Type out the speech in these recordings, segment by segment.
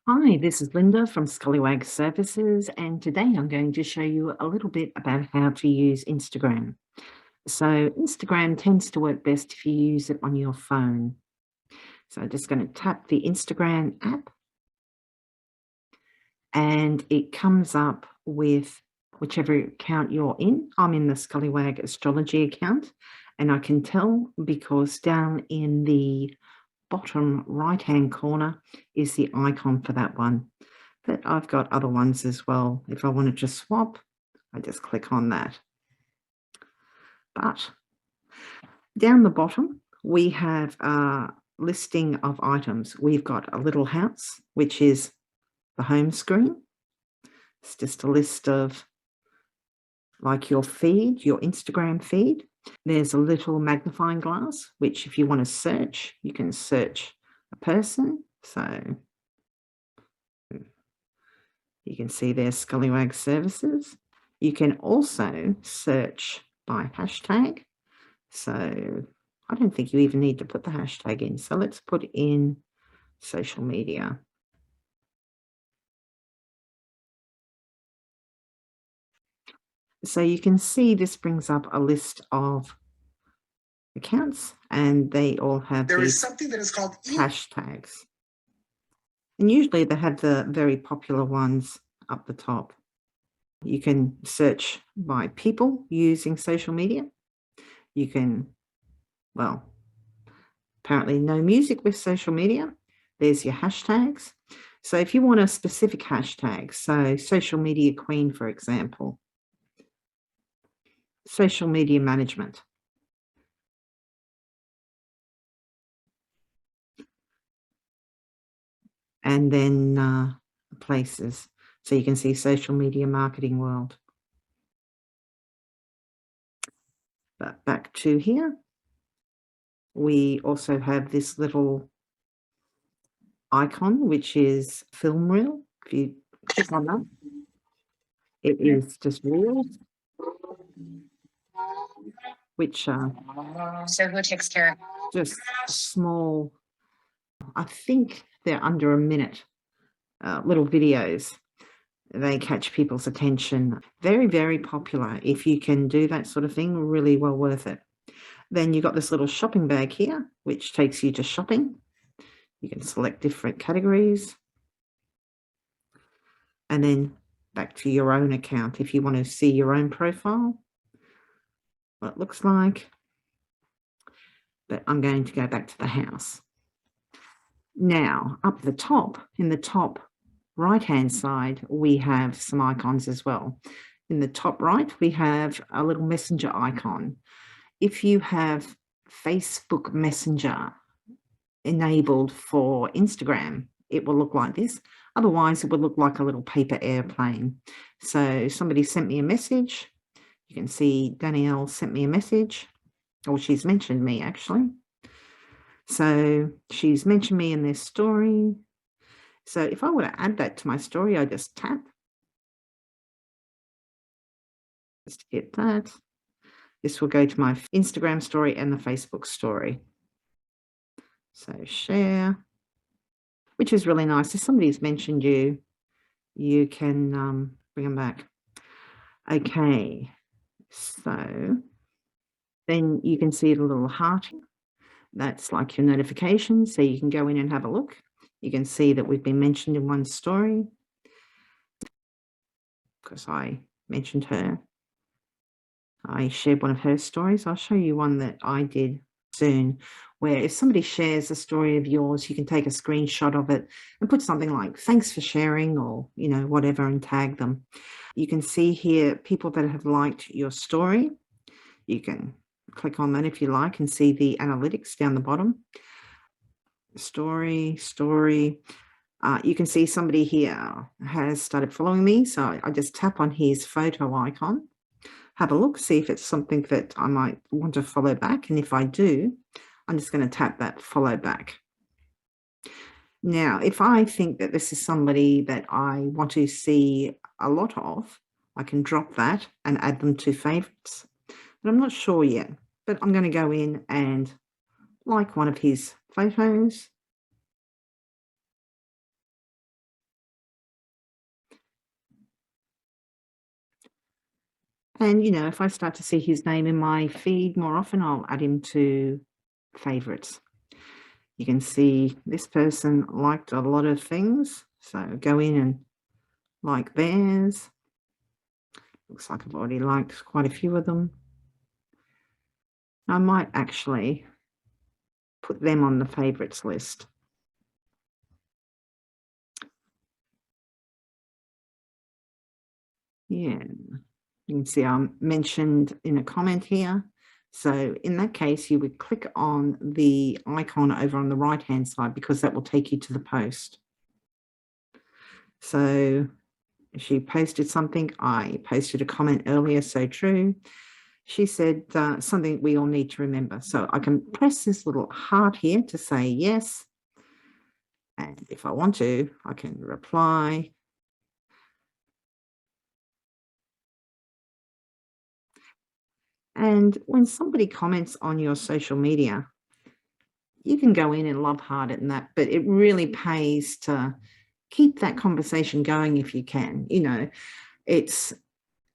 Hi, this is Linda from Scullywag Services, and today I'm going to show you a little bit about how to use Instagram. So, Instagram tends to work best if you use it on your phone. So, I'm just going to tap the Instagram app, and it comes up with whichever account you're in. I'm in the Scullywag Astrology account, and I can tell because down in the bottom right-hand corner is the icon for that one. But I've got other ones as well. If I wanted to swap, I just click on that. But down the bottom, we have a listing of items. We've got a little house, which is the home screen. It's just a list of like your feed, your Instagram feed. There's a little magnifying glass, which if you want to search, you can search a person. So you can see there's Scullywag Services. You can also search by hashtag. So I don't think you even need to put the hashtag in. So let's put in social media. So you can see this brings up a list of accounts and they all have There is these something that is called hashtags. And usually they have the very popular ones up the top. You can search by people using social media. You can, well, apparently no music with social media. There's your hashtags. So if you want a specific hashtag, so social media queen, for example, social media management. And then places. So you can see social media marketing world. But back to here, we also have this little icon, which is film reel. If you click on that, it is just reels, which are so who takes care just small, I think they're under a minute, little videos. They catch people's attention. Very, very popular. If you can do that sort of thing, really well worth it. Then you've got this little shopping bag here, which takes you to shopping. You can select different categories. And then back to your own account if you want to see your own profile, what it looks like. But I'm going to go back to the house. Now, up the top, in the top right-hand side, we have some icons as well. In the top right, we have a little messenger icon. If you have Facebook Messenger enabled for Instagram, it will look like this. Otherwise, it would look like a little paper airplane. So somebody sent me a message. You can see Danielle sent me a message, or she's mentioned me actually. So she's mentioned me in this story. So if I were to add that to my story, I just tap. Just hit that. This will go to my Instagram story and the Facebook story. So share, which is really nice. If somebody's mentioned you, you can bring them back. Okay, so then you can see the little heart. That's like your notifications. So you can go in and have a look. You can see that we've been mentioned in one story because I mentioned her. I shared one of her stories. I'll show you one that I did soon, where if somebody shares a story of yours, you can take a screenshot of it and put something like, thanks for sharing, or, you know, whatever, and tag them. You can see here people that have liked your story. You can click on that if you like and see the analytics down the bottom. Story. You can see somebody here has started following me. So I just tap on his photo icon, have a look, see if it's something that I might want to follow back. And if I do, I'm just going to tap that follow back. Now, if I think that this is somebody that I want to see a lot of, I can drop that and add them to favorites. But I'm not sure yet, but I'm going to go in and like one of his photos. And, you know, if I start to see his name in my feed more often, I'll add him to favorites. You can see this person liked a lot of things. So go in and like theirs. Looks like I've already liked quite a few of them. I might actually put them on the favorites list. Yeah, you can see I'm mentioned in a comment here. So in that case, you would click on the icon over on the right-hand side because that will take you to the post. So she posted something. I posted a comment earlier, so true. She said something we all need to remember. So I can press this little heart here to say yes. And if I want to, I can reply. And when somebody comments on your social media, you can go in and love heart it and that, but it really pays to keep that conversation going if you can. You know, it's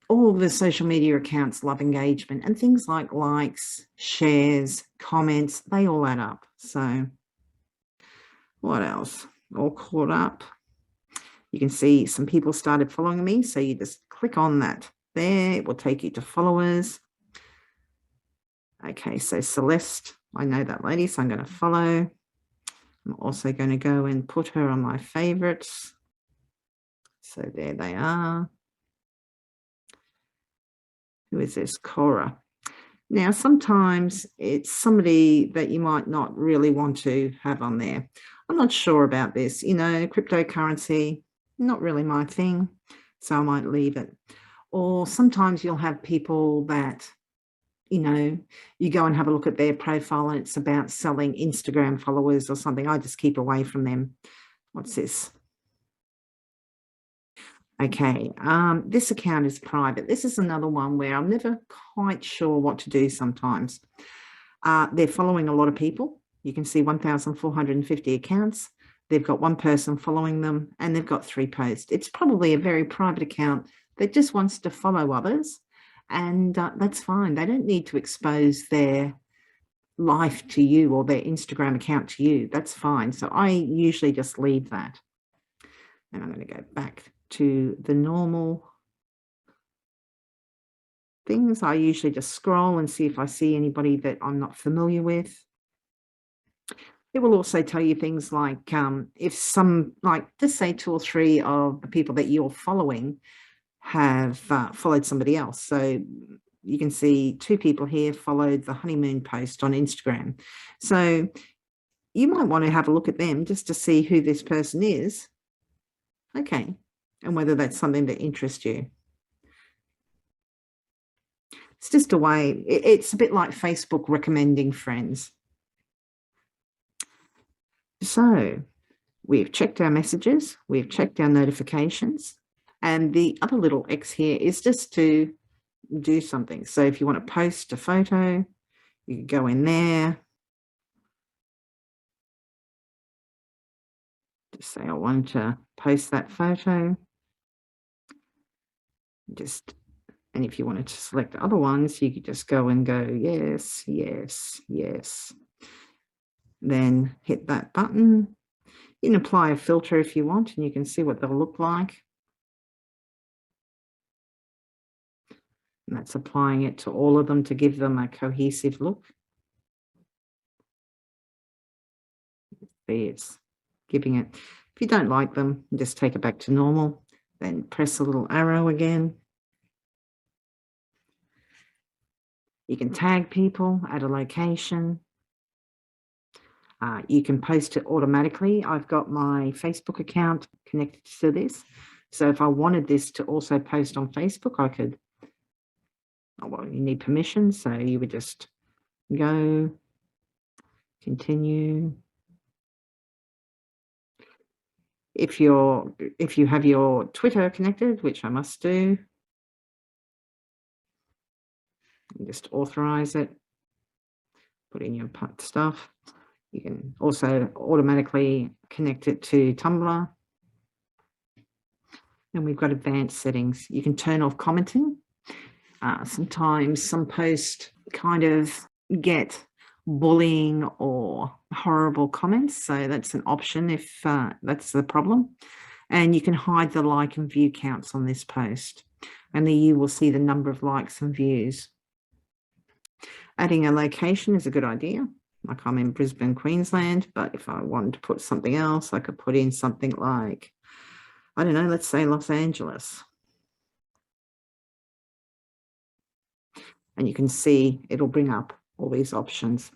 all the social media accounts love engagement, and things like likes, shares, comments, they all add up. So what else? All caught up. You can see some people started following me. So you just click on that there. It will take you to followers. Okay, so Celeste, I know that lady, so I'm going to follow. I'm also going to go and put her on my favorites. So there they are. Who is this? Cora. Now, sometimes it's somebody that you might not really want to have on there. I'm not sure about this. You know, cryptocurrency, not really my thing, so I might leave it. Or sometimes you'll have people that, you know, you go and have a look at their profile and it's about selling Instagram followers or something. I just keep away from them. What's this? Okay, this account is private. This is another one where I'm never quite sure what to do sometimes. They're following a lot of people. You can see 1,450 accounts. They've got one person following them and they've got 3 posts. It's probably a very private account that just wants to follow others, and that's fine. They don't need to expose their life to you or their Instagram account to you. That's fine. So I usually just leave that. And I'm going to go back to the normal things. I usually just scroll and see if I see anybody that I'm not familiar with. It will also tell you things like if some, like just say 2 or 3 of the people that you're following have followed somebody else. So you can see 2 people here followed the honeymoon post on Instagram. So you might want to have a look at them just to see who this person is. Okay. And whether that's something that interests you. It's just a way, it's a bit like Facebook recommending friends. So we've checked our messages, we've checked our notifications, and the other little X here is just to do something. So if you want to post a photo, you can go in there. Just say I want to post that photo. And if you wanted to select other ones, you could just go and go, yes, yes, yes. Then hit that button. You can apply a filter if you want, and you can see what they'll look like. And that's applying it to all of them to give them a cohesive look. See, it's giving it. If you don't like them, just take it back to normal. Then press a little arrow again. You can tag people, add a location. You can post it automatically. I've got my Facebook account connected to this. So if I wanted this to also post on Facebook, I could. Oh, well, you need permission. So you would just go, continue. If you have your Twitter connected, which I must do, just authorize it, put in your stuff. You can also automatically connect it to Tumblr. And we've got advanced settings. You can turn off commenting. Sometimes some posts kind of get bullying or horrible comments. So that's an option if that's the problem. And you can hide the like and view counts on this post. Only you will see the number of likes and views. Adding a location is a good idea. Like I'm in Brisbane, Queensland, but if I wanted to put something else, I could put in something like, I don't know, let's say Los Angeles. And you can see it'll bring up all these options.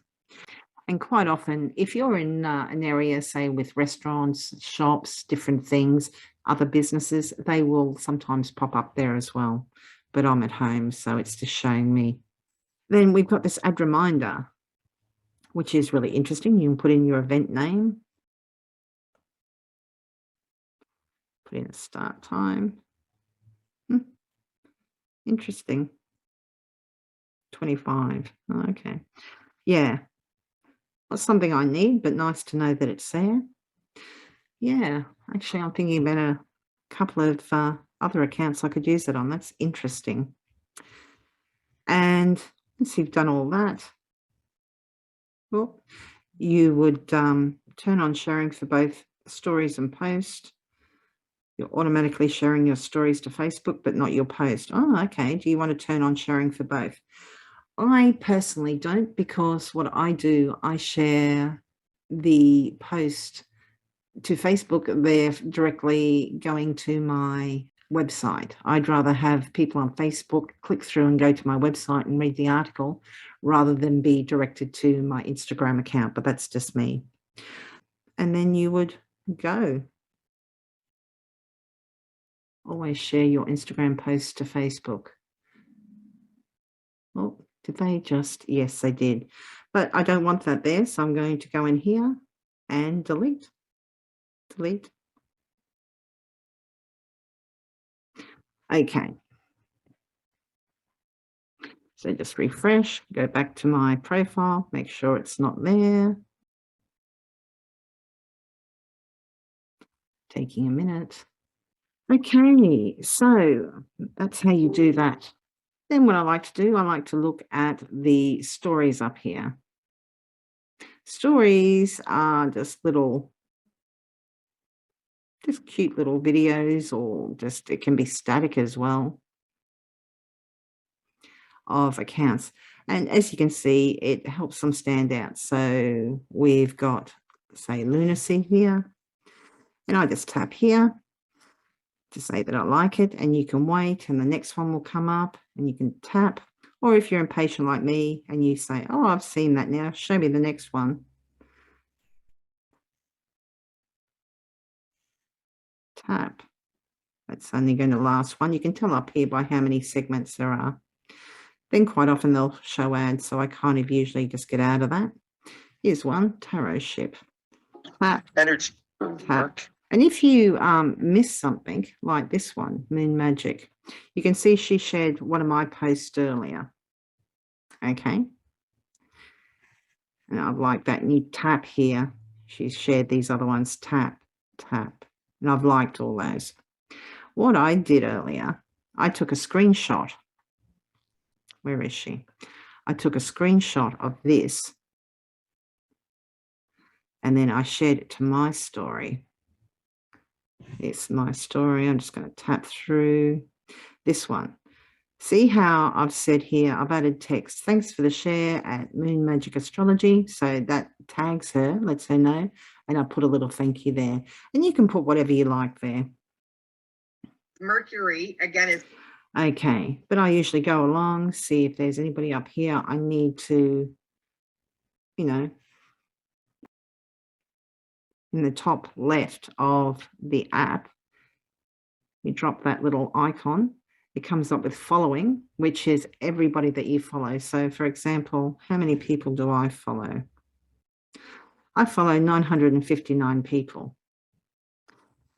And quite often, if you're in an area, say with restaurants, shops, different things, other businesses, they will sometimes pop up there as well. But I'm at home, so it's just showing me. Then we've got this add reminder, which is really interesting. You can put in your event name, put in a start time. Interesting. 25. Oh, okay. Yeah. Not something I need, but nice to know that it's there. Yeah. Actually, I'm thinking about a couple of other accounts I could use it on. That's interesting. And once you've done all that, well, you would turn on sharing for both stories and post. You're automatically sharing your stories to Facebook, but not your post. Oh, okay. Do you want to turn on sharing for both? I personally don't, because what I do, I share the post to Facebook. They're directly going to my website. I'd rather have people on Facebook click through and go to my website and read the article rather than be directed to my Instagram account, but that's just me. And then you would go. Always share your Instagram posts to Facebook. Oh, did they just? Yes, they did. But I don't want that there, so I'm going to go in here and delete. Delete. Okay. So just refresh, go back to my profile, make sure it's not there. Taking a minute. Okay, so that's how you do that. Then what I like to do, I like to look at the stories up here. Stories are just cute little videos, or just, it can be static as well, of accounts. And as you can see, it helps them stand out. So we've got, say, lunacy here, and I just tap here to say that I like it, and you can wait and the next one will come up and you can tap. Or if you're impatient like me and you say, oh, I've seen that now, show me the next one. Tap. That's only going to last one. You can tell up here by how many segments there are. Then quite often they'll show ads, so I kind of usually just get out of that. Here's one, tarot ship. Tap. Energy. Tap. And if you miss something like this one, Moon Magic, you can see she shared one of my posts earlier. Okay. And I've liked that. And you tap here. She's shared these other ones. Tap, tap. And I've liked all those. What I did earlier, I took a screenshot. Where is she? I took a screenshot of this. And then I shared it to my story. It's my story. I'm just going to tap through this one. See how I've said here, I've added text. Thanks for the share at Moon Magic Astrology. So that tags her, lets her know. And I put a little thank you there. And you can put whatever you like there. Mercury, again, is... Okay, but I usually go along, see if there's anybody up here I need to, you know, in the top left of the app, you drop that little icon. It comes up with following, which is everybody that you follow. So for example, how many people do I follow? I follow 959 people.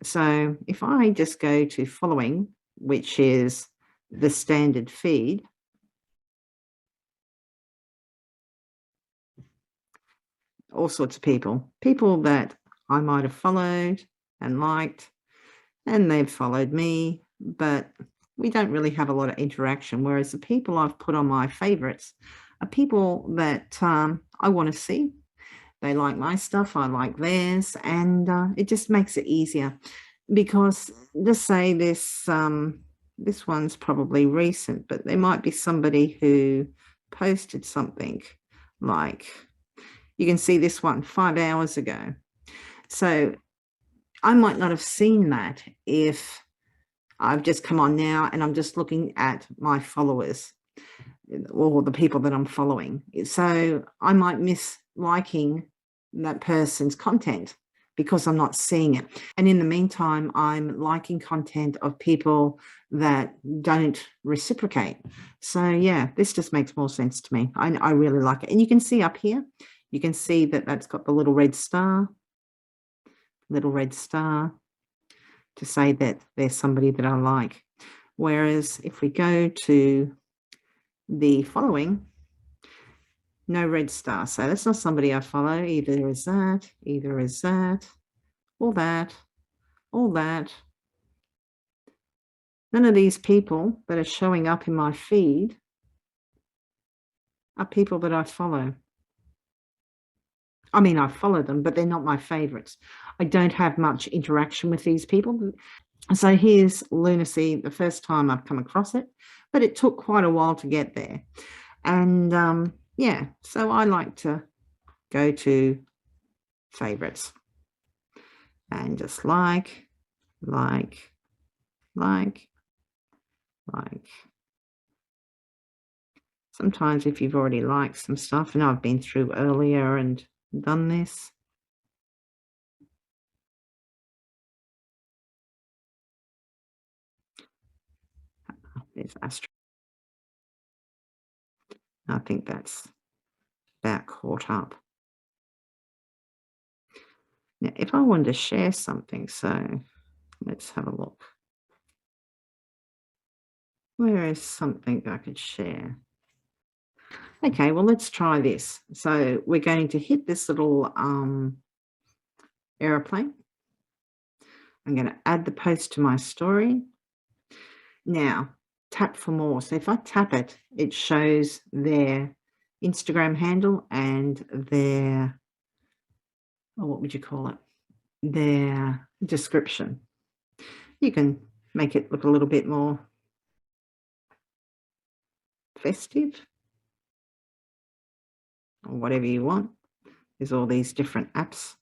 So if I just go to following, which is the standard feed, all sorts of people that I might have followed and liked, and they've followed me, but we don't really have a lot of interaction, whereas the people I've put on my favorites are people that I want to see. They like my stuff, I like theirs, and it just makes it easier because just say this one's probably recent, but there might be somebody who posted something like, you can see this one 5 hours ago. So I might not have seen that if I've just come on now and I'm just looking at my followers or the people that I'm following. So I might miss liking that person's content because I'm not seeing it. And in the meantime, I'm liking content of people that don't reciprocate. So yeah, this just makes more sense to me. I really like it. And you can see up here, you can see that that's got the little red star to say that there's somebody that I like. Whereas if we go to the following, no red star. So that's not somebody I follow. Either is that, or that, or that. None of these people that are showing up in my feed are people that I follow. I mean, I follow them, but they're not my favorites. I don't have much interaction with these people. So here's Lunacy, the first time I've come across it, but it took quite a while to get there. And yeah, so I like to go to favorites and just like. Sometimes if you've already liked some stuff, and I've been through earlier and done this. There's Astro. I think that's about caught up. Now, if I wanted to share something, so let's have a look. Where is something I could share? Okay, well, let's try this. So we're going to hit this little aeroplane. I'm going to add the post to my story. Now, tap for more. So if I tap it, it shows their Instagram handle and their, what would you call it? Their description. You can make it look a little bit more festive or whatever you want. There's all these different apps.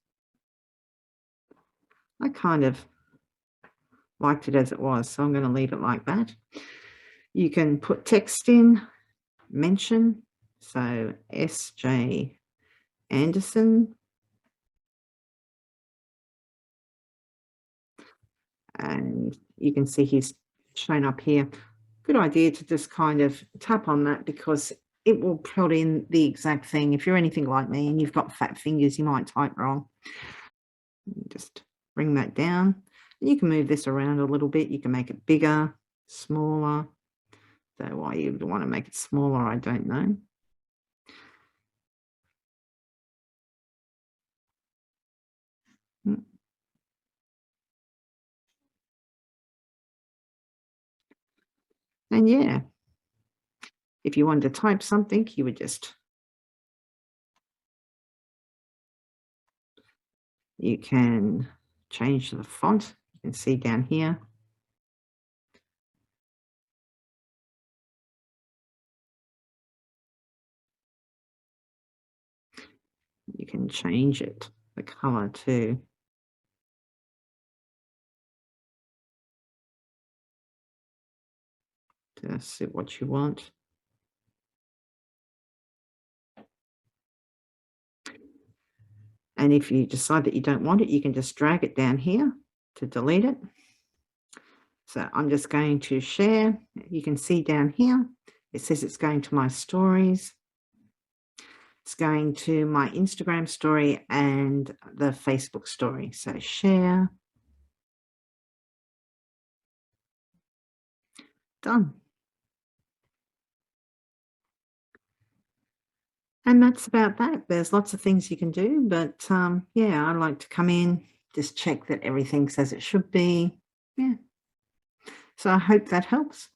I kind of liked it as it was, so I'm going to leave it like that. You can put text in, mention, so S.J. Anderson, and you can see he's shown up here. Good idea to just kind of tap on that because it will put in the exact thing. If you're anything like me and you've got fat fingers, you might type wrong. Just bring that down. You can move this around a little bit. You can make it bigger, smaller. So why you would want to make it smaller, I don't know. And yeah, if you wanted to type something, you would just, you can change the font. You can see down here. You can change it, the color too. To suit what you want. And if you decide that you don't want it, you can just drag it down here to delete it. So I'm just going to share. You can see down here, it says it's going to my stories. It's going to my Instagram story and the Facebook story. So share. Done. And that's about that. There's lots of things you can do, but yeah, I like to come in, just check that everything's as it should be. Yeah. So I hope that helps.